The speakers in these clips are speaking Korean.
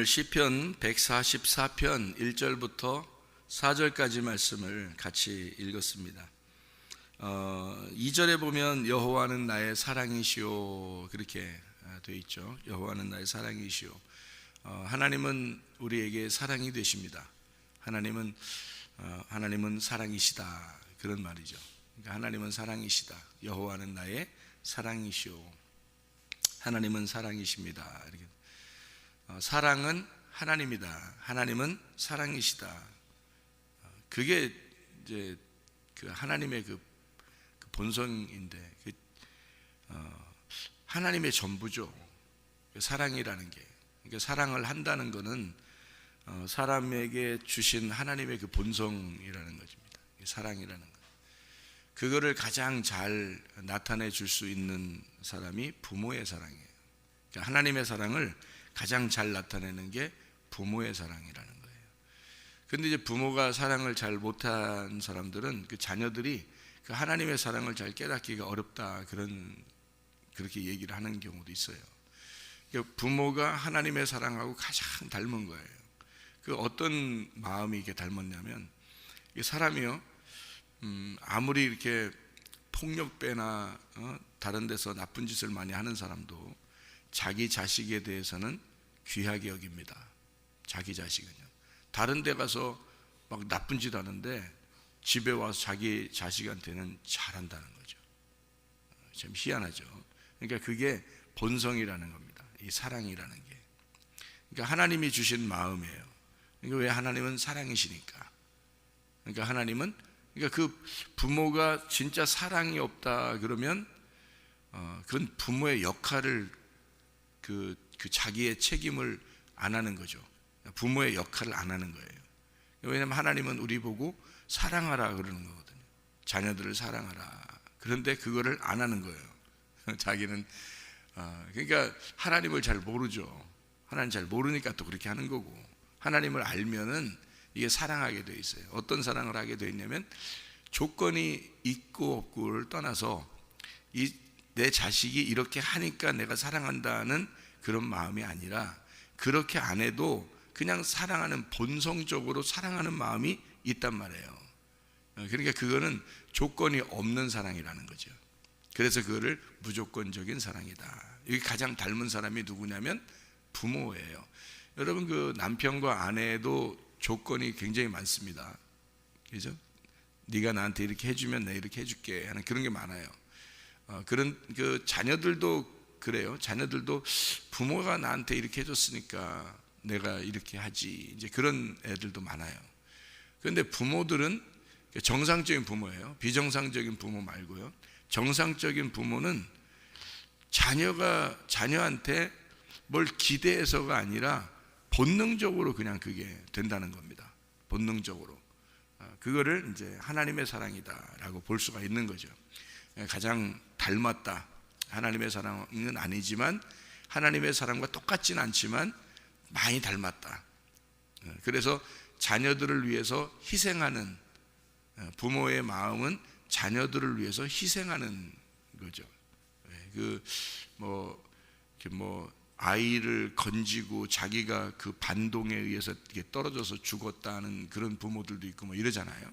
오늘 시편 144편 1절부터 4절까지 말씀을 같이 읽었습니다. 2절에 보면 여호와는 나의 사랑이시오 그렇게 되어 있죠. 여호와는 나의 사랑이시오. 하나님은 우리에게 사랑이 되십니다. 하나님은 사랑이시다 그런 말이죠. 그러니까 하나님은 사랑이시다. 여호와는 나의 사랑이시오. 하나님은 사랑이십니다. 이렇게. 사랑은 하나님이다. 하나님은 사랑이시다. 그게 이제 그 하나님의 그 본성인데 하나님의 전부죠. 사랑이라는 게. 그러니까 사랑을 한다는 것은 사람에게 주신 하나님의 그 본성이라는 것입니다. 사랑이라는 것. 그거를 가장 잘 나타내 줄 수 있는 사람이 부모의 사랑이에요. 그러니까 하나님의 사랑을 가장 잘 나타내는 게 부모의 사랑이라는 거예요. 근데 이제 부모가 사랑을 잘 못한 사람들은 그 자녀들이 그 하나님의 사랑을 잘 깨닫기가 어렵다 그렇게 얘기를 하는 경우도 있어요. 그러니까 부모가 하나님의 사랑하고 가장 닮은 거예요. 그 어떤 마음이 이렇게 닮았냐면 이 사람이요 아무리 이렇게 폭력배나 다른 데서 나쁜 짓을 많이 하는 사람도 자기 자식에 대해서는 귀하게 여깁니다. 자기 자식은요. 다른 데 가서 막 나쁜 짓 하는데 집에 와서 자기 자식한테는 잘한다는 거죠. 참 희한하죠. 그러니까 그게 본성이라는 겁니다. 이 사랑이라는 게. 그러니까 하나님이 주신 마음이에요. 그러니까 왜 하나님은 사랑이시니까. 그러니까 그러니까 그 부모가 진짜 사랑이 없다 그러면 그건 부모의 역할을 그 자기의 책임을 안 하는 거죠. 부모의 역할을 안 하는 거예요. 왜냐하면 하나님은 우리 보고 사랑하라 그러는 거거든요. 자녀들을 사랑하라. 그런데 그거를 안 하는 거예요. 자기는 그러니까 하나님을 잘 모르죠. 하나님 잘 모르니까 또 그렇게 하는 거고, 하나님을 알면은 이게 사랑하게 돼 있어요. 어떤 사랑을 하게 돼 있냐면 조건이 있고 없고를 떠나서 내 자식이 이렇게 하니까 내가 사랑한다는 그런 마음이 아니라 그렇게 안 해도 그냥 사랑하는 본성적으로 사랑하는 마음이 있단 말이에요. 그러니까 그거는 조건이 없는 사랑이라는 거죠. 그래서 그거를 무조건적인 사랑이다. 여기 가장 닮은 사람이 누구냐면 부모예요. 여러분 그 남편과 아내도 조건이 굉장히 많습니다. 그죠? 네가 나한테 이렇게 해주면 내가 이렇게 해줄게 하는 그런 게 많아요. 그런 그 자녀들도 그래요. 자녀들도 부모가 나한테 이렇게 해줬으니까 내가 이렇게 하지. 이제 그런 애들도 많아요. 그런데 부모들은 정상적인 부모예요. 비정상적인 부모 말고요. 정상적인 부모는 자녀한테 뭘 기대해서가 아니라 본능적으로 그냥 그게 된다는 겁니다. 본능적으로. 그거를 이제 하나님의 사랑이다라고 볼 수가 있는 거죠. 가장 닮았다. 하나님의 사랑은 아니지만 하나님의 사랑과 똑같진 않지만 많이 닮았다. 그래서 자녀들을 위해서 희생하는 부모의 마음은 자녀들을 위해서 희생하는 거죠. 아이를 건지고 자기가 그 반동에 의해서 떨어져서 죽었다는 그런 부모들도 있고 뭐 이러잖아요.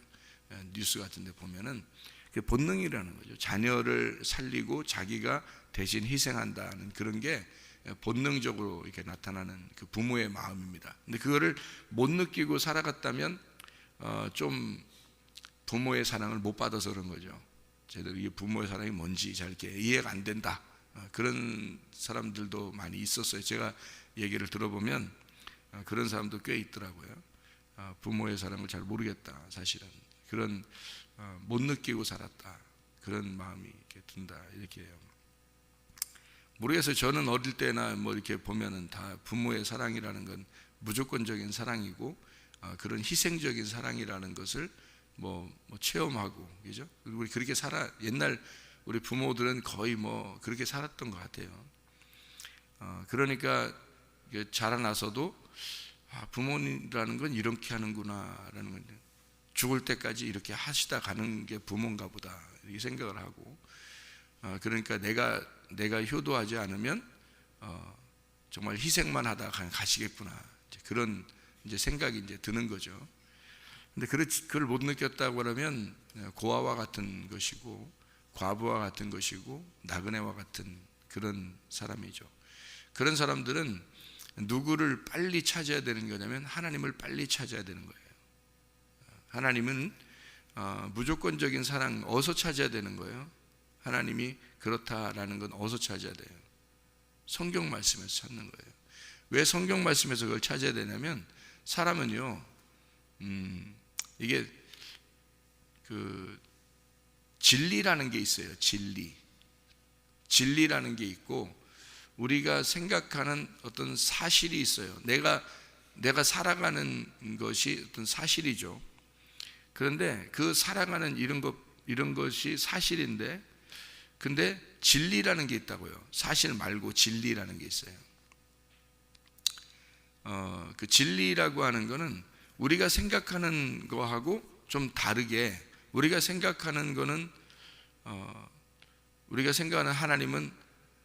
뉴스 같은 데 보면은 그게 본능이라는 거죠. 자녀를 살리고 자기가 대신 희생한다는 그런 게 본능적으로 이렇게 나타나는 그 부모의 마음입니다. 근데 그거를 못 느끼고 살아갔다면 좀 부모의 사랑을 못 받아서 그런 거죠. 제대로 이 부모의 사랑이 뭔지 잘 이렇게 이해가 안 된다. 그런 사람들도 많이 있었어요. 제가 얘기를 들어보면 그런 사람도 꽤 있더라고요. 부모의 사랑을 잘 모르겠다. 사실은 그런 못 느끼고 살았다. 그런 마음이 이렇게 든다. 이렇게 해요. 모르겠어요. 저는 어릴 때나 뭐 이렇게 보면은 다 부모의 사랑이라는 건 무조건적인 사랑이고 그런 희생적인 사랑이라는 것을 뭐 체험하고, 그죠? 우리 그렇게 옛날 우리 부모들은 거의 뭐 그렇게 살았던 것 같아요. 그러니까 자라나서도 부모님이라는 건 이렇게 하는구나라는 건데, 죽을 때까지 이렇게 하시다 가는 게 부모인가 보다 이렇게 생각을 하고, 그러니까 내가 효도하지 않으면 정말 희생만 하다 가시겠구나, 그런 이제 생각이 이제 드는 거죠. 근데 그걸 못 느꼈다고 그러면 고아와 같은 것이고 과부와 같은 것이고 나그네와 같은 그런 사람이죠. 그런 사람들은 누구를 빨리 찾아야 되는 거냐면 하나님을 빨리 찾아야 되는 거예요. 하나님은 무조건적인 사랑 어디서 찾아야 되는 거예요? 하나님이 그렇다라는 건 어디서 찾아야 돼요? 성경 말씀에서 찾는 거예요. 왜 성경 말씀에서 그걸 찾아야 되냐면 사람은요, 이게 그 진리라는 게 있어요. 진리라는 게 있고 우리가 생각하는 어떤 사실이 있어요. 내가 살아가는 것이 어떤 사실이죠. 그런데 그 살아가는 이런 것이 사실인데, 근데 진리라는 게 있다고요. 사실 말고 진리라는 게 있어요. 그 진리라고 하는 거는 우리가 생각하는 거하고 좀 다르게, 우리가 생각하는 거는 우리가 생각하는 하나님은,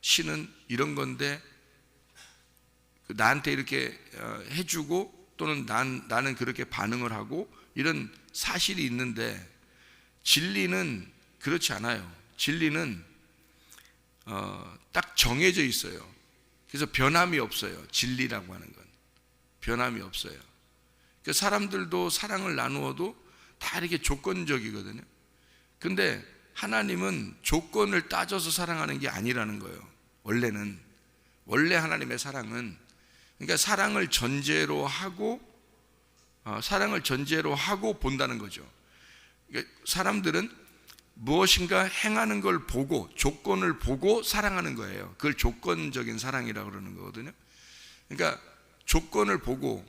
신은 이런 건데 나한테 이렇게 해주고 또는 나는 그렇게 반응을 하고 이런 사실이 있는데, 진리는 그렇지 않아요. 진리는 딱 정해져 있어요. 그래서 변함이 없어요. 진리라고 하는 건 변함이 없어요. 그러니까 사람들도 사랑을 나누어도 다 이렇게 조건적이거든요. 근데 하나님은 조건을 따져서 사랑하는 게 아니라는 거예요. 원래 하나님의 사랑은, 그러니까 사랑을 전제로 하고 본다는 거죠. 그러니까 사람들은 무엇인가 행하는 걸 보고, 조건을 보고 사랑하는 거예요. 그걸 조건적인 사랑이라고 그러는 거거든요. 그러니까 조건을 보고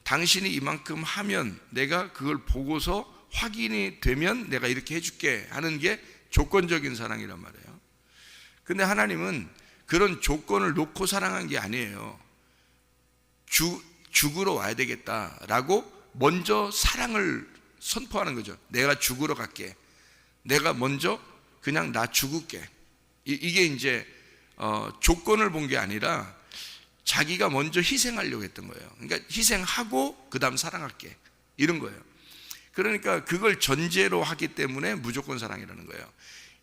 당신이 이만큼 하면 내가 그걸 보고서 확인이 되면 내가 이렇게 해줄게 하는 게 조건적인 사랑이란 말이에요. 근데 하나님은 그런 조건을 놓고 사랑한 게 아니에요. 죽으러 와야 되겠다라고 먼저 사랑을 선포하는 거죠. 내가 죽으러 갈게. 내가 먼저 그냥 나 죽을게. 이게 이제 조건을 본 게 아니라 자기가 먼저 희생하려고 했던 거예요. 그러니까 희생하고 그 다음 사랑할게, 이런 거예요. 그러니까 그걸 전제로 하기 때문에 무조건 사랑이라는 거예요.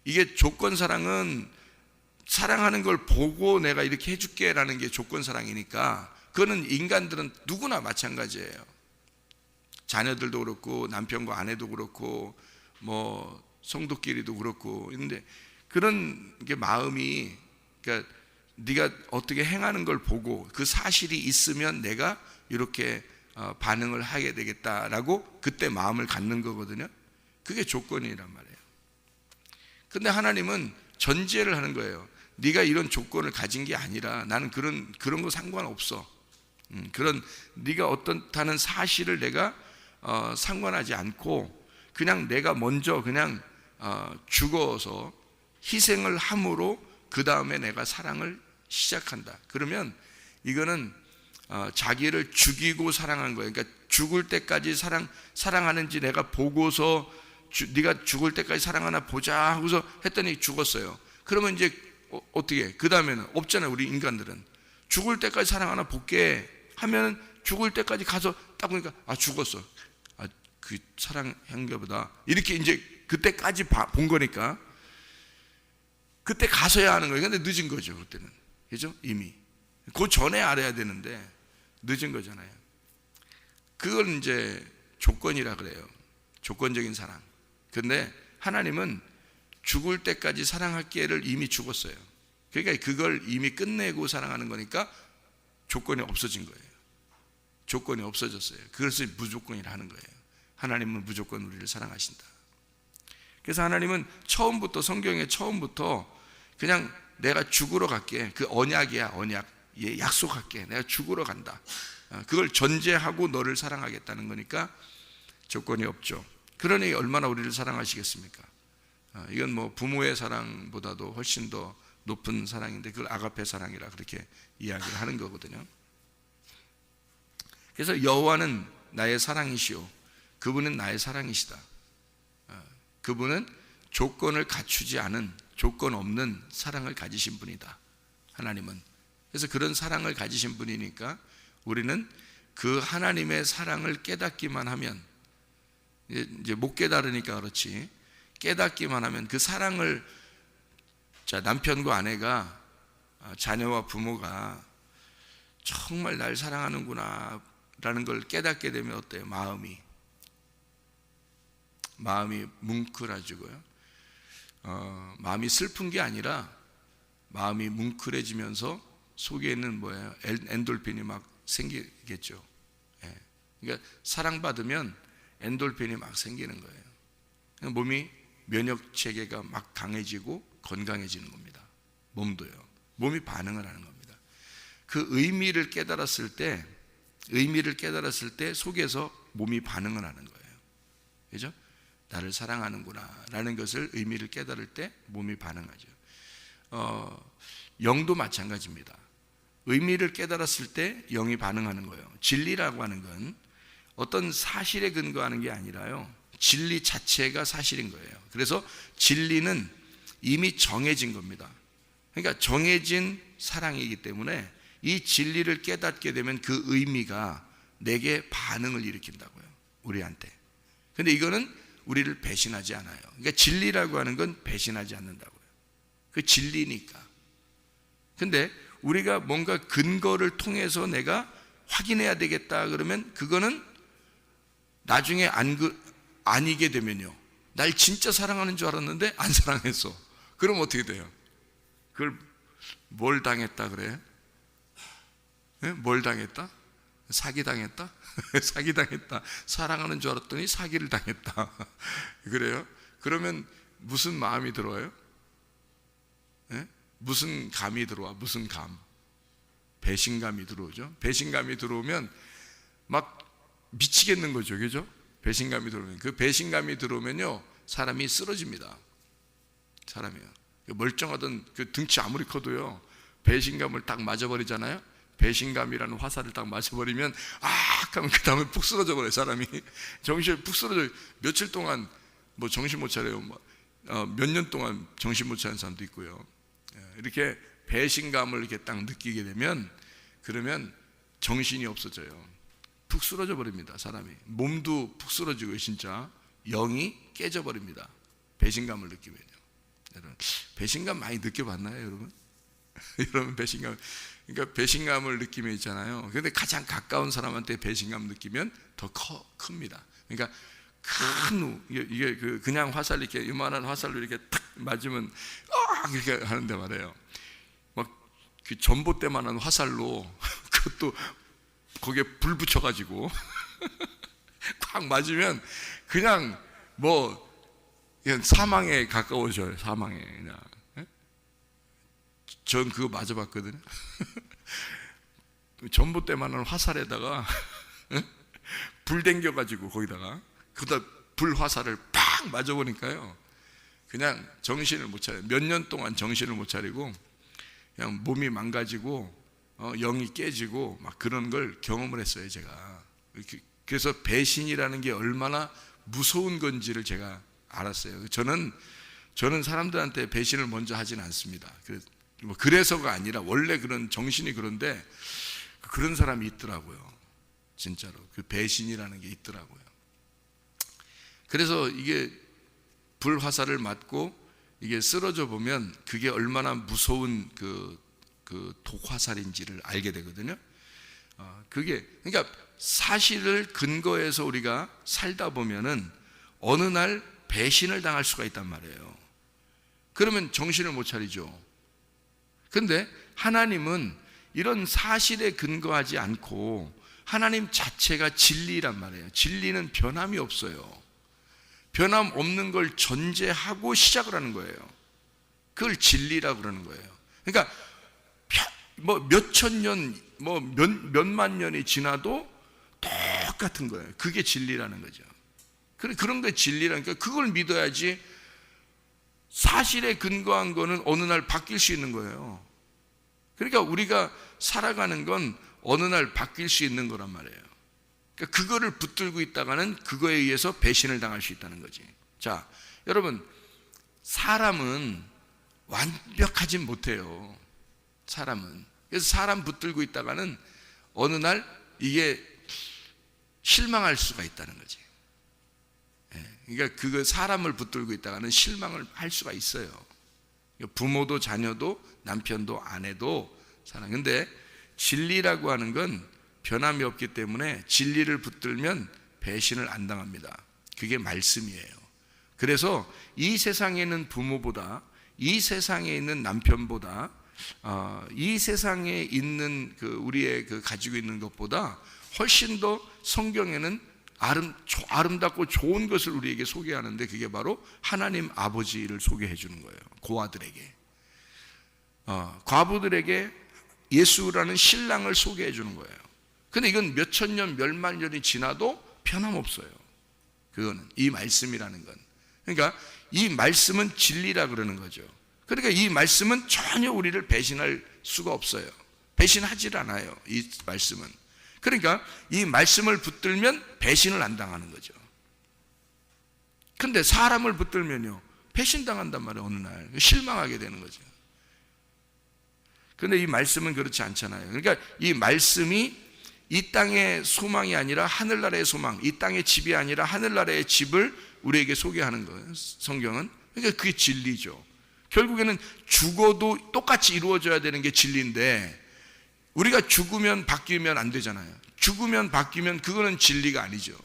이게 조건 사랑은 사랑하는 걸 보고 내가 이렇게 해줄게 라는 게 조건 사랑이니까, 그거는 인간들은 누구나 마찬가지예요. 자녀들도 그렇고 남편과 아내도 그렇고 뭐 성도끼리도 그렇고. 근데 그런 게 마음이, 그러니까 네가 어떻게 행하는 걸 보고 그 사실이 있으면 내가 이렇게 반응을 하게 되겠다라고 그때 마음을 갖는 거거든요. 그게 조건이란 말이에요. 근데 하나님은 전제를 하는 거예요. 네가 이런 조건을 가진 게 아니라 나는 그런 거 상관없어. 그런 네가 어떻다는 사실을 내가 상관하지 않고 그냥 내가 먼저 그냥 죽어서 희생을 함으로 그 다음에 내가 사랑을 시작한다. 그러면 이거는 자기를 죽이고 사랑한 거예요. 그러니까 죽을 때까지 사랑하는지 내가 보고서 네가 죽을 때까지 사랑하나 보자 하고서 했더니 죽었어요. 그러면 이제 어떻게? 그 다음에는 없잖아요. 우리 인간들은 죽을 때까지 사랑하나 볼게 하면 죽을 때까지 가서 딱 보니까 죽었어. 그 사랑한가 보다. 이렇게 이제 그때까지 본 거니까 그때 가서야 하는 거예요. 근데 늦은 거죠. 그때는. 그죠? 이미 그 전에 알아야 되는데 늦은 거잖아요. 그걸 이제 조건이라 그래요. 조건적인 사랑. 근데 하나님은 죽을 때까지 사랑할게를 이미 죽었어요. 그러니까 그걸 이미 끝내고 사랑하는 거니까 조건이 없어진 거예요. 조건이 없어졌어요. 그것을 무조건이라 하는 거예요. 하나님은 무조건 우리를 사랑하신다. 그래서 하나님은 처음부터, 성경의 처음부터 그냥 내가 죽으러 갈게. 그 언약이야, 언약. 예, 약속할게. 내가 죽으러 간다. 그걸 전제하고 너를 사랑하겠다는 거니까 조건이 없죠. 그러니 얼마나 우리를 사랑하시겠습니까? 이건 뭐 부모의 사랑보다도 훨씬 더 높은 사랑인데 그걸 아가페 사랑이라 그렇게 이야기를 하는 거거든요. 그래서 여호와는 나의 사랑이시오. 그분은 나의 사랑이시다. 그분은 조건을 갖추지 않은, 조건 없는 사랑을 가지신 분이다. 하나님은. 그래서 그런 사랑을 가지신 분이니까 우리는 그 하나님의 사랑을 깨닫기만 하면, 이제 못 깨달으니까 그렇지. 깨닫기만 하면 그 사랑을, 자, 남편과 아내가, 자녀와 부모가 정말 날 사랑하는구나 라는 걸 깨닫게 되면 어때요? 마음이 뭉클해지고요. 마음이 슬픈 게 아니라 마음이 뭉클해지면서 속에 있는 뭐예요? 엔돌핀이 막 생기겠죠. 예. 그러니까 사랑받으면 엔돌핀이 막 생기는 거예요. 몸이 면역 체계가 막 강해지고 건강해지는 겁니다. 몸도요. 몸이 반응을 하는 겁니다. 그 의미를 깨달았을 때 속에서 몸이 반응을 하는 거예요. 그죠? 나를 사랑하는구나 라는 것을 의미를 깨달을 때 몸이 반응하죠. 영도 마찬가지입니다. 의미를 깨달았을 때 영이 반응하는 거예요. 진리라고 하는 건 어떤 사실에 근거하는 게 아니라요, 진리 자체가 사실인 거예요. 그래서 진리는 이미 정해진 겁니다. 그러니까 정해진 사랑이기 때문에 이 진리를 깨닫게 되면 그 의미가 내게 반응을 일으킨다고요, 우리한테. 근데 이거는 우리를 배신하지 않아요. 그러니까 진리라고 하는 건 배신하지 않는다고요. 그 진리니까. 근데 우리가 뭔가 근거를 통해서 내가 확인해야 되겠다 그러면 그거는 나중에 아니게 되면요, 날 진짜 사랑하는 줄 알았는데 안 사랑했어. 그럼 어떻게 돼요? 그걸 뭘 당했다 그래요? 네? 뭘 당했다? 사기당했다? 사기당했다. 사랑하는 줄 알았더니 사기를 당했다. 그래요? 그러면 무슨 마음이 들어요? 네? 무슨 감이 들어와? 무슨 감? 배신감이 들어오죠. 배신감이 들어오면 막 미치겠는 거죠. 그죠? 배신감이 들어오면, 그 배신감이 들어오면요, 사람이 쓰러집니다. 사람이요. 멀쩡하던 그 등치 아무리 커도요, 배신감을 딱 맞아버리잖아요. 배신감이라는 화살을 딱 맞아버리면 하면 그 다음에 푹 쓰러져 버려요. 사람이 정신이 푹 쓰러져. 며칠 동안 뭐 정신 못 차려요. 몇 년 동안 정신 못 차리는 사람도 있고요. 이렇게 배신감을 이렇게 딱 느끼게 되면, 그러면 정신이 없어져요. 푹 쓰러져 버립니다. 사람이 몸도 푹 쓰러지고 진짜 영이 깨져 버립니다. 배신감을 느끼면요. 여러분, 배신감 많이 느껴봤나요, 여러분? 여러분, 배신감, 그러니까 배신감을 느끼면 있잖아요. 그런데 가장 가까운 사람한테 배신감 느끼면 더 큽니다. 그러니까 이게 그냥 화살, 이렇게 이만한 화살로 이렇게 탁 맞으면 이렇게 하는데 말이에요. 막 그 전봇대만한 화살로 그것도 거기에 불 붙여가지고 꽉 맞으면 그냥 그냥 사망에 가까워져요. 사망에 그냥. 전 그거 맞아봤거든요. 전봇대만한 화살에다가 불 댕겨가지고 거기다가 불 화살을 팍 맞아보니까요, 그냥 정신을 못 차려요. 몇 년 동안 정신을 못 차리고 그냥 몸이 망가지고 영이 깨지고 막 그런 걸 경험을 했어요, 제가. 그래서 배신이라는 게 얼마나 무서운 건지를 제가 알았어요. 저는 사람들한테 배신을 먼저 하진 않습니다. 그래서가 아니라 원래 그런 정신이 그런데 그런 사람이 있더라고요. 진짜로 그 배신이라는 게 있더라고요. 그래서 이게 불화살을 맞고 이게 쓰러져 보면 그게 얼마나 무서운 그 독화살인지를 알게 되거든요. 그러니까 사실을 근거해서 우리가 살다 보면은 어느 날 배신을 당할 수가 있단 말이에요. 그러면 정신을 못 차리죠. 근데 하나님은 이런 사실에 근거하지 않고 하나님 자체가 진리란 말이에요. 진리는 변함이 없어요. 변함 없는 걸 전제하고 시작을 하는 거예요. 그걸 진리라고 그러는 거예요. 그러니까 몇천 년, 몇만 년이 지나도 똑같은 거예요. 그게 진리라는 거죠. 그런 게 진리라니까 그걸 믿어야지. 사실에 근거한 거는 어느 날 바뀔 수 있는 거예요. 그러니까 우리가 살아가는 건 어느 날 바뀔 수 있는 거란 말이에요. 그러니까 그거를 붙들고 있다가는 그거에 의해서 배신을 당할 수 있다는 거지. 자, 여러분, 사람은 완벽하진 못해요. 사람은. 그래서 사람 붙들고 있다가는 어느 날 이게 실망할 수가 있다는 거지. 그러니까 그거 사람을 붙들고 있다가는 실망을 할 수가 있어요. 부모도 자녀도 남편도 아내도 사랑. 근데 진리라고 하는 건 변함이 없기 때문에 진리를 붙들면 배신을 안 당합니다. 그게 말씀이에요. 그래서 이 세상에 있는 부모보다, 이 세상에 있는 남편보다, 이 세상에 있는 우리의 가지고 있는 것보다 훨씬 더 성경에는 아름답고 좋은 것을 우리에게 소개하는데, 그게 바로 하나님 아버지를 소개해 주는 거예요. 고아들에게, 과부들에게 예수라는 신랑을 소개해 주는 거예요. 근데 이건 몇천 년, 몇만 년이 지나도 변함없어요. 그거는 이 말씀이라는 건. 그러니까 이 말씀은 진리라 그러는 거죠. 그러니까 이 말씀은 전혀 우리를 배신할 수가 없어요. 배신하질 않아요, 이 말씀은. 그러니까 이 말씀을 붙들면 배신을 안 당하는 거죠. 근데 사람을 붙들면요, 배신당한단 말이에요. 어느 날 실망하게 되는 거죠. 근데 이 말씀은 그렇지 않잖아요. 그러니까 이 말씀이 이 땅의 소망이 아니라 하늘나라의 소망, 이 땅의 집이 아니라 하늘나라의 집을 우리에게 소개하는 거예요, 성경은. 그러니까 그게 진리죠. 결국에는 죽어도 똑같이 이루어져야 되는 게 진리인데, 우리가 죽으면 바뀌면 안 되잖아요. 죽으면 바뀌면 그거는 진리가 아니죠.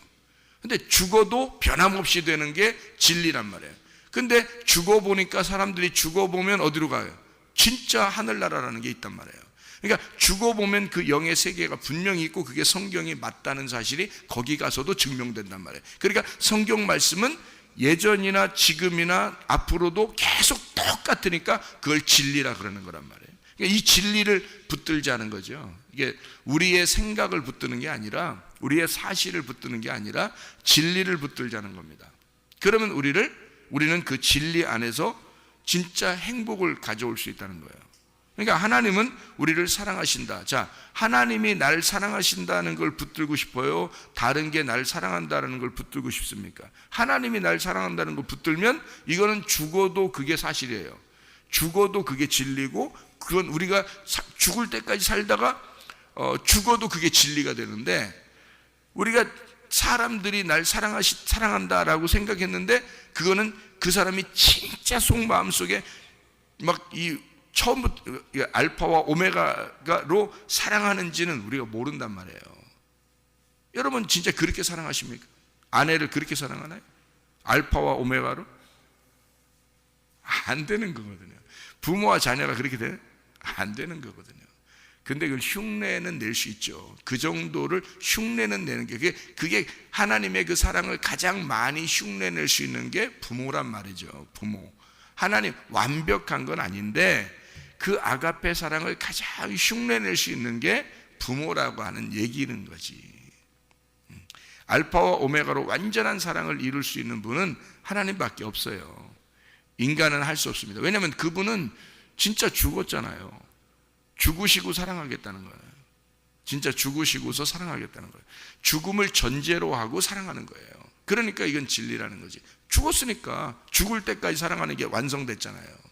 근데 죽어도 변함없이 되는 게 진리란 말이에요. 근데 죽어보니까 사람들이 죽어보면 어디로 가요? 진짜 하늘나라라는 게 있단 말이에요. 그러니까 죽어보면 그 영의 세계가 분명히 있고 그게 성경이 맞다는 사실이 거기 가서도 증명된단 말이에요. 그러니까 성경 말씀은 예전이나 지금이나 앞으로도 계속 똑같으니까 그걸 진리라 그러는 거란 말이에요. 그러니까 이 진리를 붙들자는 거죠. 이게 우리의 생각을 붙드는 게 아니라, 우리의 사실을 붙드는 게 아니라 진리를 붙들자는 겁니다. 그러면 우리는 그 진리 안에서 진짜 행복을 가져올 수 있다는 거예요. 그러니까 하나님은 우리를 사랑하신다. 자, 하나님이 날 사랑하신다는 걸 붙들고 싶어요? 다른 게 날 사랑한다는 걸 붙들고 싶습니까? 하나님이 날 사랑한다는 걸 붙들면 이거는 죽어도 그게 사실이에요. 죽어도 그게 진리고, 그건 우리가 죽을 때까지 살다가 죽어도 그게 진리가 되는데, 우리가 사람들이 날 사랑한다라고 생각했는데 그거는 그 사람이 진짜 속마음 속에 막 이 처음부터 알파와 오메가로 사랑하는지는 우리가 모른단 말이에요. 여러분 진짜 그렇게 사랑하십니까? 아내를 그렇게 사랑하나요? 알파와 오메가로? 안 되는 거거든요. 부모와 자녀가 그렇게 돼요? 안 되는 거거든요. 근데 그걸 흉내는 낼 수 있죠. 그 정도를 흉내는 내는 게, 그게 하나님의 그 사랑을 가장 많이 흉내낼 수 있는 게 부모란 말이죠. 부모. 하나님 완벽한 건 아닌데 그 아가페 사랑을 가장 흉내낼 수 있는 게 부모라고 하는 얘기는 거지. 알파와 오메가로 완전한 사랑을 이룰 수 있는 분은 하나님밖에 없어요. 인간은 할 수 없습니다. 왜냐하면 그분은 진짜 죽었잖아요. 죽으시고 사랑하겠다는 거예요. 진짜 죽으시고서 사랑하겠다는 거예요. 죽음을 전제로 하고 사랑하는 거예요. 그러니까 이건 진리라는 거지. 죽었으니까 죽을 때까지 사랑하는 게 완성됐잖아요.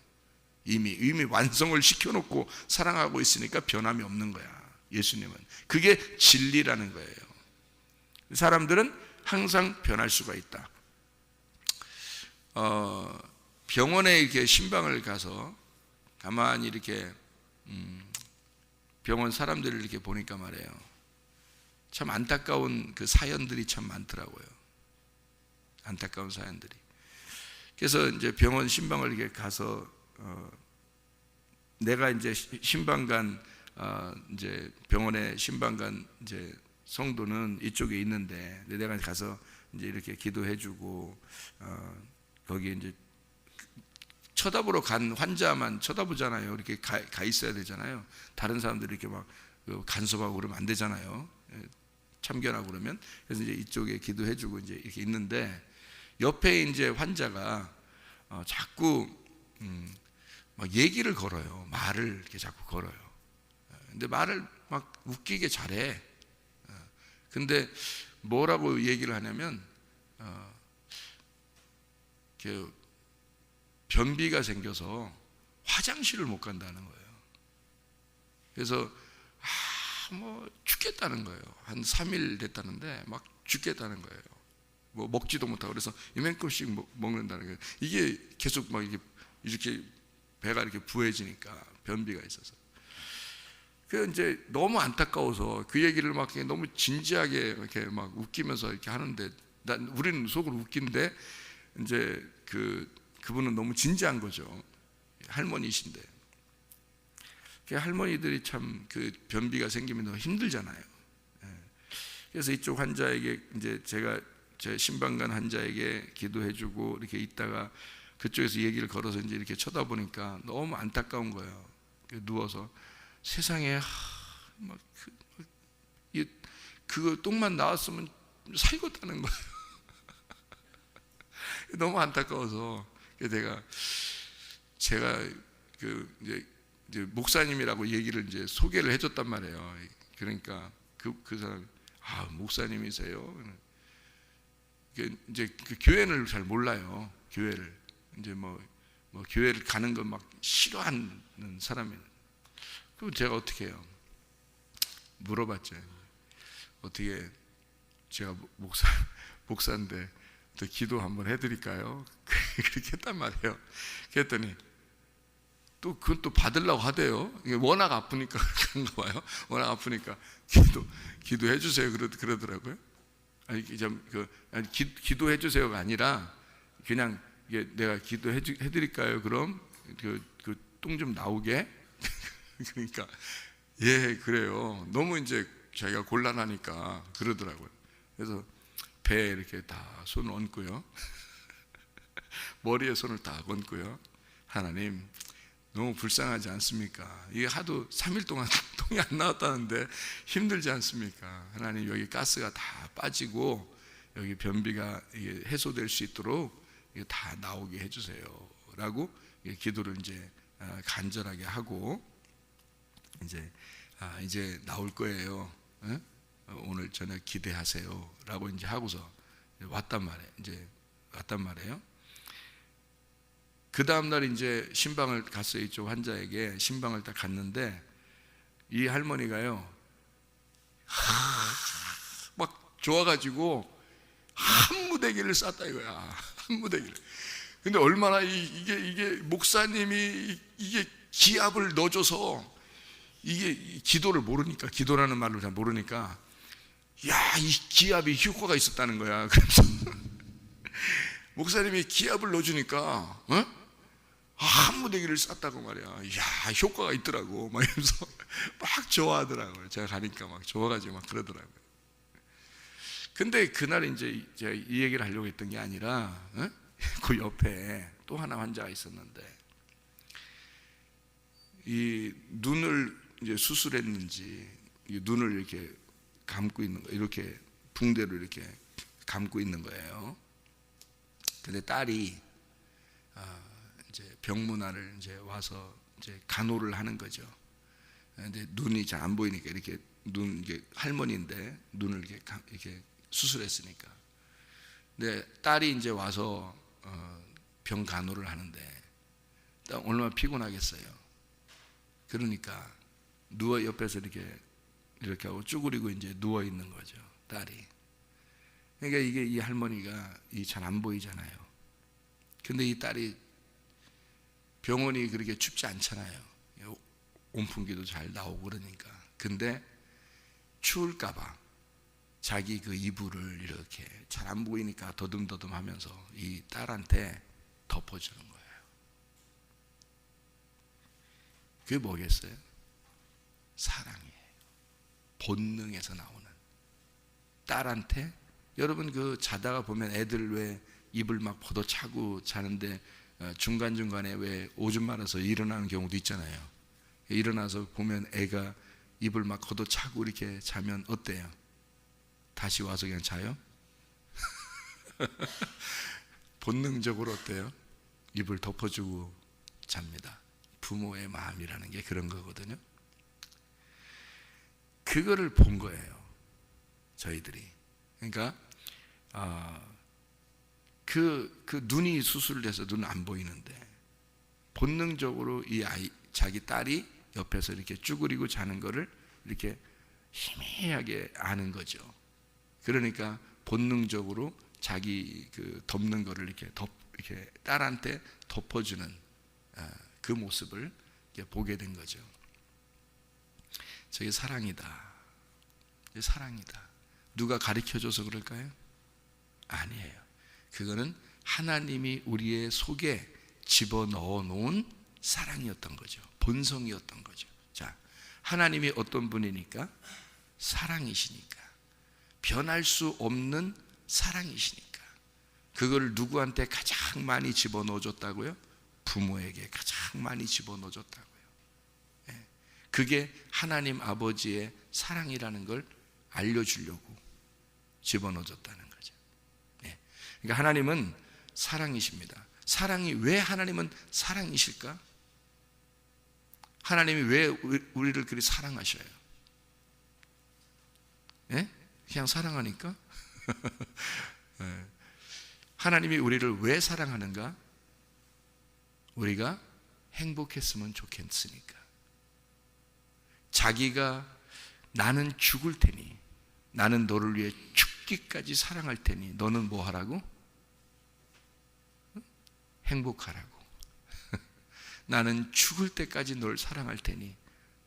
이미 완성을 시켜놓고 사랑하고 있으니까 변함이 없는 거야, 예수님은. 그게 진리라는 거예요. 사람들은 항상 변할 수가 있다. 병원에 이렇게 신방을 가서 가만히 이렇게 병원 사람들을 이렇게 보니까 말이에요, 참 안타까운 그 사연들이 참 많더라고요. 안타까운 사연들이. 그래서 이제 병원 신방을 이렇게 가서 내가 이제 신방간 이제 병원에 신방간 이제 성도는 이쪽에 있는데, 내가 가서 이제 이렇게 기도해주고 거기 이제 쳐다보러 간 환자만 쳐다보잖아요. 이렇게 가 있어야 되잖아요. 다른 사람들이 이렇게 막 간섭하고 그러면 안 되잖아요. 참견하고 그러면. 그래서 이제 이쪽에 기도해주고 이제 이렇게 있는데, 옆에 이제 환자가 자꾸 막 얘기를 걸어요. 말을 이렇게 자꾸 걸어요. 근데 말을 막 웃기게 잘해. 근데 뭐라고 얘기를 하냐면 변비가 생겨서 화장실을 못 간다는 거예요. 그래서 뭐 죽겠다는 거예요. 한 3일 됐다는데 막 죽겠다는 거예요. 뭐 먹지도 못하고 그래서 이만큼씩 먹는다는 거예요. 이게 계속 막 이렇게 배가 이렇게 부해지니까 변비가 있어서. 그 이제 너무 안타까워서 그 얘기를 막 너무 진지하게 이렇게 막 웃기면서 이렇게 하는데 우리는 속으로 웃긴데 이제 그분은 너무 진지한 거죠. 할머니이신데. 그 할머니들이 참 그 변비가 생기면 너무 힘들잖아요. 그래서 이쪽 환자에게 이제 제가 제 신방간 환자에게 기도해주고 이렇게 있다가 그쪽에서 얘기를 걸어서 이제 이렇게 쳐다보니까 너무 안타까운 거예요. 누워서 세상에 그거 똥만 나왔으면 살겠다는 거예요. 너무 안타까워서 제가 이제 목사님이라고 얘기를 이제 소개를 해줬단 말이에요. 그러니까 그 사람 목사님이세요? 이제 그 교회를 잘 몰라요. 교회를 이제 뭐 교회를 가는 건 막 싫어하는 사람이에요. 그럼 제가 어떻게 해요? 물어봤죠. 어떻게 제가 목사인데 또 기도 한번 해드릴까요? 그렇게 했단 말이에요. 그랬더니 또 그건 또 받으려고 하대요. 이게 워낙 아프니까 그런가 봐요. 워낙 아프니까 기도해 주세요. 그러더라고요. 아니 기도해 주세요가 아니라 그냥 이게 내가 기도해 드릴까요? 그럼 그 똥 좀 나오게. 그러니까 예 그래요. 너무 이제 자기가 곤란하니까 그러더라고요. 그래서 배에 이렇게 다 손을 얹고요. 머리에 손을 다 얹고요. 하나님 너무 불쌍하지 않습니까? 이게 하도 3일 동안 똥이 안 나왔다는데 힘들지 않습니까? 하나님 여기 가스가 다 빠지고 여기 변비가 해소될 수 있도록 다 나오게 해주세요 라고 기도를 이제 간절하게 하고 이제 나올 거예요. 오늘 저녁 기대하세요 라고 이제 하고서 왔단 말이에요. 그 다음날 이제 신방을 갔어요. 이쪽 환자에게 신방을 딱 갔는데 이 할머니가요 막 좋아가지고 한 무대기를 쌌다 이거야. 한 무대기를. 근데 얼마나 이게 목사님이 이게 기합을 넣어줘서 이게 기도를 모르니까, 기도라는 말을 잘 모르니까 이 기합이 효과가 있었다는 거야. 그래서 목사님이 기합을 넣어주니까 한 무대기를 쌌다고 말이야. 효과가 있더라고. 막 이러면서 막 좋아하더라고요. 제가 가니까 막 좋아가지고 막 그러더라고요. 근데 그날 이제 제가 이 얘기를 하려고 했던 게 아니라 그 옆에 또 하나 환자가 있었는데 이 눈을 이제 수술했는지 이 눈을 이렇게 감고 있는 거, 이렇게 붕대로 이렇게 감고 있는 거예요. 근데 딸이 이제 병문안을 이제 와서 이제 간호를 하는 거죠. 근데 눈이 잘 안 보이니까 이렇게 이게 할머니인데 눈을 이렇게 수술했으니까. 근데 딸이 이제 와서 병 간호를 하는데 얼마나 피곤하겠어요. 그러니까 옆에서 이렇게 하고 쭈그리고 이제 누워 있는 거죠, 딸이. 그러니까 이게 이 할머니가 잘 안 보이잖아요. 근데 이 딸이 병원이 그렇게 춥지 않잖아요. 온풍기도 잘 나오고 그러니까. 근데 추울까봐 자기 그 이불을 이렇게 잘 안 보이니까 더듬더듬 하면서 이 딸한테 덮어주는 거예요. 그게 뭐겠어요? 사랑이에요. 본능에서 나오는. 딸한테, 여러분 그 자다가 보면 애들 왜 입을 막 걷어차고 자는데 중간중간에 왜 오줌 말아서 일어나는 경우도 있잖아요. 일어나서 보면 애가 입을 막 걷어차고 이렇게 자면 어때요? 다시 와서 그냥 자요? 본능적으로 어때요? 입을 덮어주고 잡니다. 부모의 마음이라는 게 그런 거거든요. 그거를 본 거예요, 저희들이. 그러니까 그 눈이 수술돼서 눈 안 보이는데 본능적으로 이 자기 딸이 옆에서 이렇게 쭈그리고 자는 거를 이렇게 희미하게 아는 거죠. 그러니까 본능적으로 자기 그 덮는 거를 이렇게 딸한테 덮어주는 그 모습을 보게 된 거죠. 저게 사랑이다. 사랑이다. 누가 가르쳐줘서 그럴까요? 아니에요. 그거는 하나님이 우리의 속에 집어넣어 놓은 사랑이었던 거죠. 본성이었던 거죠. 자, 하나님이 어떤 분이니까? 사랑이시니까. 변할 수 없는 사랑이시니까. 그걸 누구한테 가장 많이 집어넣어 줬다고요? 부모에게 가장 많이 집어넣어 줬다고요. 그게 하나님 아버지의 사랑이라는 걸 알려주려고 집어넣어 줬다는 거죠. 그러니까 하나님은 사랑이십니다. 사랑이 왜 하나님은 사랑이실까? 하나님이 왜 우리를 그리 사랑하셔요? 그냥 사랑하니까? 하나님이 우리를 왜 사랑하는가? 우리가 행복했으면 좋겠으니까. 자기가 나는 죽을 테니, 나는 너를 위해 죽기까지 사랑할 테니 너는 뭐 하라고? 행복하라고. 나는 죽을 때까지 널 사랑할 테니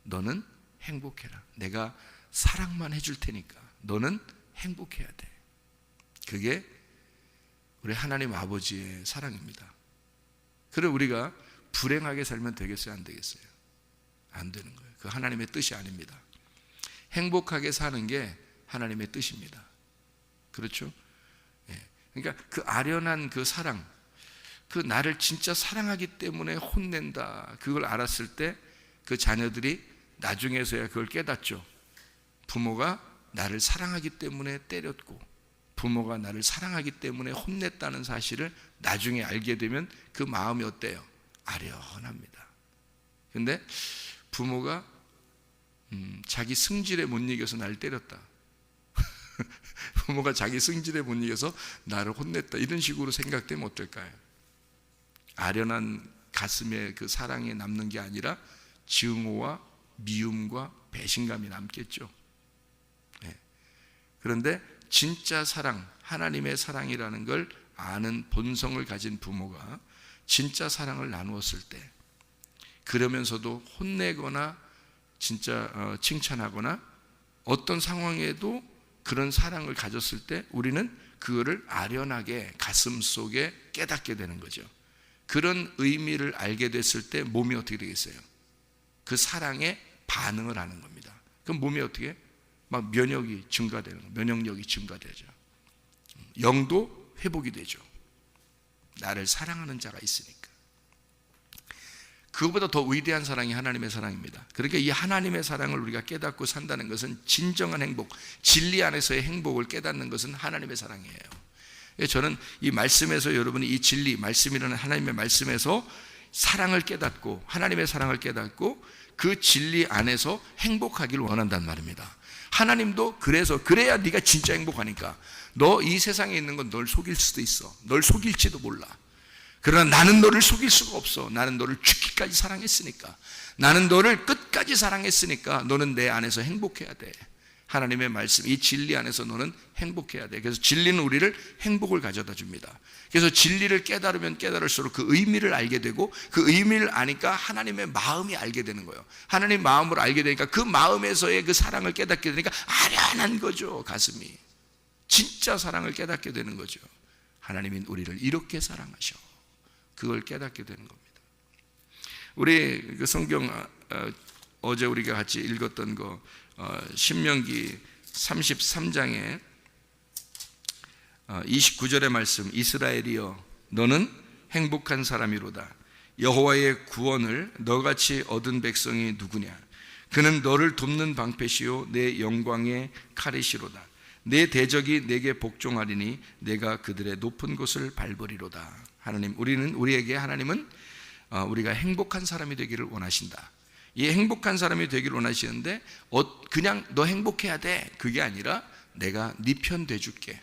너는 행복해라. 내가 사랑만 해줄 테니까 너는 행복해야 돼. 그게 우리 하나님 아버지의 사랑입니다. 그래 우리가 불행하게 살면 되겠어요? 안 되겠어요? 안 되는 거예요. 그 하나님의 뜻이 아닙니다. 행복하게 사는 게 하나님의 뜻입니다. 그렇죠? 그러니까 그 아련한 그 사랑, 그 나를 진짜 사랑하기 때문에 혼낸다, 그걸 알았을 때 그 자녀들이 나중에서야 그걸 깨닫죠. 부모가 나를 사랑하기 때문에 때렸고 부모가 나를 사랑하기 때문에 혼냈다는 사실을 나중에 알게 되면 그 마음이 어때요? 아련합니다. 근데 부모가 자기 승질에 못 이겨서 나를 때렸다. 부모가 자기 승질에 못 이겨서 나를 혼냈다. 이런 식으로 생각되면 어떨까요? 아련한 가슴에 그 사랑이 남는 게 아니라 증오와 미움과 배신감이 남겠죠. 그런데 진짜 사랑, 하나님의 사랑이라는 걸 아는 본성을 가진 부모가 진짜 사랑을 나누었을 때, 그러면서도 혼내거나 진짜 칭찬하거나 어떤 상황에도 그런 사랑을 가졌을 때 우리는 그거를 아련하게 가슴 속에 깨닫게 되는 거죠. 그런 의미를 알게 됐을 때 몸이 어떻게 되겠어요? 그 사랑에 반응을 하는 겁니다. 그럼 몸이 어떻게? 막 면역이 증가되는 거예요. 면역력이 증가되죠. 영도 회복이 되죠. 나를 사랑하는 자가 있으니까. 그것보다 더 위대한 사랑이 하나님의 사랑입니다. 그러니까 이 하나님의 사랑을 우리가 깨닫고 산다는 것은 진정한 행복, 진리 안에서의 행복을 깨닫는 것은 하나님의 사랑이에요. 저는 이 말씀에서 여러분이 이 진리, 말씀이라는 하나님의 말씀에서 사랑을 깨닫고 하나님의 사랑을 깨닫고 그 진리 안에서 행복하기를 원한단 말입니다. 하나님도 그래야 네가 진짜 행복하니까. 너 이 세상에 있는 건 널 속일 수도 있어. 널 속일지도 몰라. 그러나 나는 너를 속일 수가 없어. 나는 너를 죽기까지 사랑했으니까. 나는 너를 끝까지 사랑했으니까 너는 내 안에서 행복해야 돼. 하나님의 말씀, 이 진리 안에서 너는 행복해야 돼. 그래서 진리는 우리를 행복을 가져다 줍니다. 그래서 진리를 깨달으면 깨달을수록 그 의미를 알게 되고 그 의미를 아니까 하나님의 마음이 알게 되는 거예요. 하나님 마음을 알게 되니까 그 마음에서의 그 사랑을 깨닫게 되니까 아련한 거죠. 가슴이. 진짜 사랑을 깨닫게 되는 거죠. 하나님은 우리를 이렇게 사랑하셔. 그걸 깨닫게 되는 겁니다. 우리 그 성경 어제 우리가 같이 읽었던 거 신명기 33장에 29절의 말씀, 이스라엘이여 너는 행복한 사람이로다. 여호와의 구원을 너같이 얻은 백성이 누구냐? 그는 너를 돕는 방패시요 내 영광의 칼이시로다. 내 대적이 내게 복종하리니 내가 그들의 높은 곳을 밟으리로다. 하나님, 우리에게 하나님은 우리가 행복한 사람이 되기를 원하신다. 이 행복한 사람이 되기를 원하시는데 그냥 너 행복해야 돼, 그게 아니라 내가 네 편 돼줄게.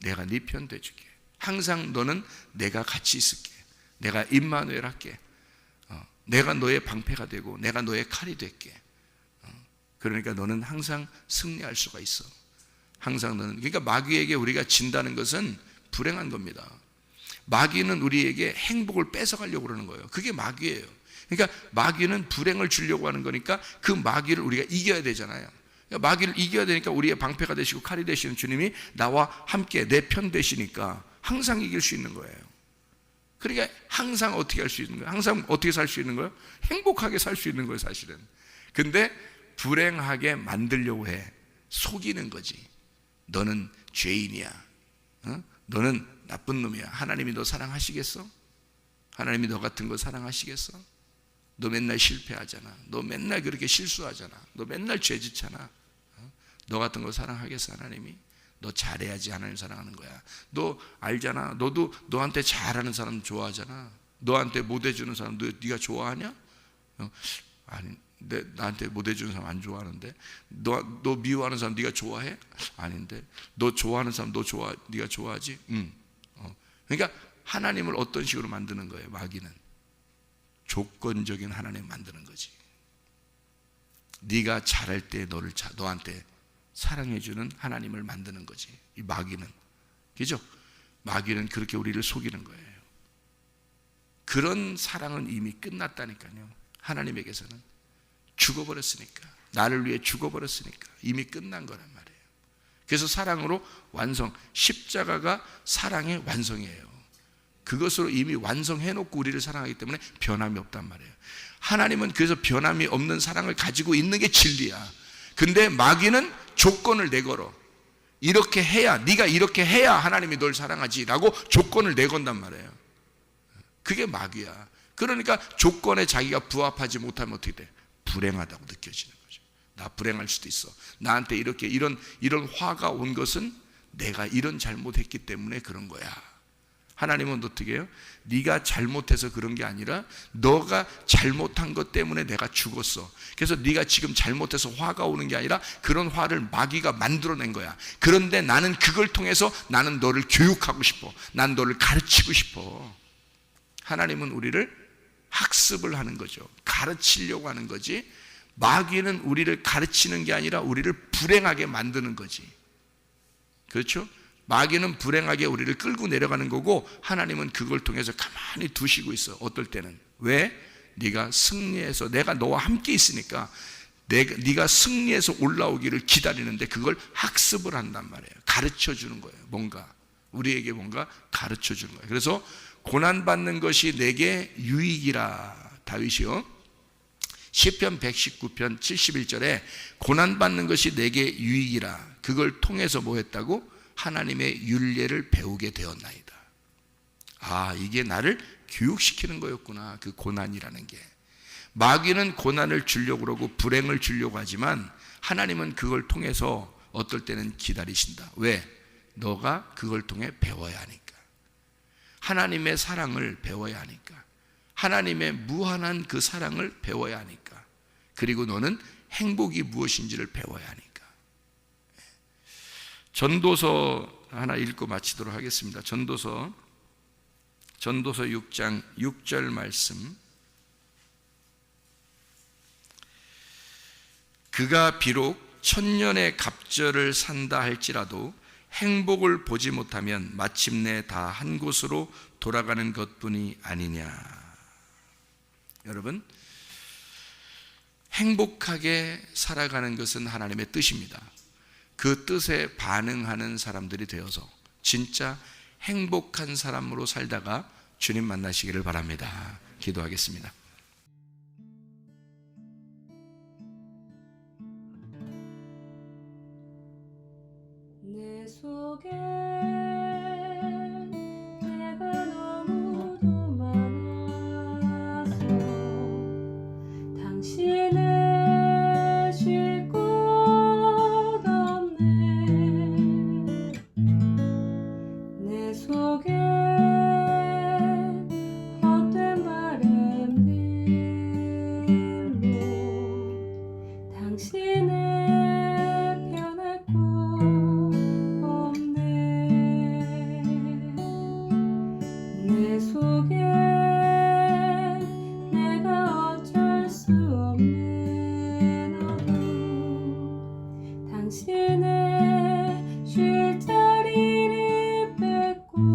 내가 네 편 돼줄게. 항상 너는 내가 같이 있을게. 내가 임마누엘 할게. 내가 너의 방패가 되고 내가 너의 칼이 될게. 그러니까 너는 항상 승리할 수가 있어. 항상 너는, 그러니까 마귀에게 우리가 진다는 것은 불행한 겁니다. 마귀는 우리에게 행복을 뺏어가려고 그러는 거예요. 그게 마귀예요. 그러니까 마귀는 불행을 주려고 하는 거니까 그 마귀를 우리가 이겨야 되잖아요. 그러니까 마귀를 이겨야 되니까 우리의 방패가 되시고 칼이 되시는 주님이 나와 함께 내 편 되시니까 항상 이길 수 있는 거예요. 그러니까 항상 어떻게 할 수 있는 거예요? 항상 어떻게 살 수 있는 거예요? 행복하게 살 수 있는 거예요, 사실은. 근데 불행하게 만들려고 해. 속이는 거지. 너는 죄인이야. 너는 나쁜 놈이야. 하나님이 너 사랑하시겠어? 하나님이 너 같은 거 사랑하시겠어? 너 맨날 실패하잖아. 너 맨날 그렇게 실수하잖아. 너 맨날 죄짓잖아. 너 같은 거 사랑하겠어, 하나님이? 너 잘해야지 하나님 사랑하는 거야. 너 알잖아. 너도 너한테 잘하는 사람 좋아하잖아. 너한테 못해주는 사람 네가 좋아하냐? 아니, 나한테 못해주는 사람 안 좋아하는데. 너 미워하는 사람 네가 좋아해? 아닌데. 너 좋아하는 사람 네가 좋아하지? 응. 그러니까 하나님을 어떤 식으로 만드는 거예요, 마귀는? 조건적인 하나님 만드는 거지. 네가 잘할 때 너한테 사랑해주는 하나님을 만드는 거지, 이 마귀는. 그죠? 마귀는 그렇게 우리를 속이는 거예요. 그런 사랑은 이미 끝났다니까요. 하나님에게서는 죽어버렸으니까, 나를 위해 죽어버렸으니까 이미 끝난 거란 말이에요. 그래서 사랑으로 완성, 십자가가 사랑의 완성이에요. 그것으로 이미 완성해놓고 우리를 사랑하기 때문에 변함이 없단 말이에요. 하나님은 그래서 변함이 없는 사랑을 가지고 있는 게 진리야. 근데 마귀는 조건을 내걸어. 이렇게 해야, 네가 이렇게 해야 하나님이 널 사랑하지 라고 조건을 내건단 말이에요. 그게 마귀야. 그러니까 조건에 자기가 부합하지 못하면 어떻게 돼? 불행하다고 느껴지는 거죠. 나 불행할 수도 있어. 나한테 이렇게 이런 화가 온 것은 내가 이런 잘못했기 때문에 그런 거야. 하나님은 어떻게 해요? 네가 잘못해서 그런 게 아니라 너가 잘못한 것 때문에 내가 죽었어. 그래서 네가 지금 잘못해서 화가 오는 게 아니라 그런 화를 마귀가 만들어낸 거야. 그런데 나는 그걸 통해서 나는 너를 교육하고 싶어. 난 너를 가르치고 싶어. 하나님은 우리를 학습을 하는 거죠. 가르치려고 하는 거지. 마귀는 우리를 가르치는 게 아니라 우리를 불행하게 만드는 거지. 그렇죠? 마귀는 불행하게 우리를 끌고 내려가는 거고, 하나님은 그걸 통해서 가만히 두시고 있어. 어떨 때는. 왜? 네가 승리해서, 내가 너와 함께 있으니까 네가 승리해서 올라오기를 기다리는데 그걸 학습을 한단 말이에요. 가르쳐 주는 거예요. 우리에게 뭔가 가르쳐 주는 거예요. 그래서 고난받는 것이 내게 유익이라. 다윗이요, 시편 119편 71절에 고난받는 것이 내게 유익이라. 그걸 통해서 뭐 했다고? 하나님의 율례를 배우게 되었나이다. 아, 이게 나를 교육시키는 거였구나, 그 고난이라는 게. 마귀는 고난을 주려고 그러고 불행을 주려고 하지만 하나님은 그걸 통해서 어떨 때는 기다리신다. 왜? 너가 그걸 통해 배워야 하니까. 하나님의 사랑을 배워야 하니까. 하나님의 무한한 그 사랑을 배워야 하니까. 그리고 너는 행복이 무엇인지를 배워야 하니까. 전도서 하나 읽고 마치도록 하겠습니다. 전도서 6장 6절 말씀. 그가 비록 천년의 갑절을 산다 할지라도 행복을 보지 못하면 마침내 다 한 곳으로 돌아가는 것뿐이 아니냐. 여러분, 행복하게 살아가는 것은 하나님의 뜻입니다. 그 뜻에 반응하는 사람들이 되어서 진짜 행복한 사람으로 살다가 주님 만나시기를 바랍니다. 기도하겠습니다. 내 속에 내가 너무도 많아서 당신을 쉴 곳 없네. 내 속에 헛된 바램들로 당신을 내 속에 내가 어쩔 수 없는 어둠, 당신의 쉴 자리를 뺏고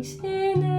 당신을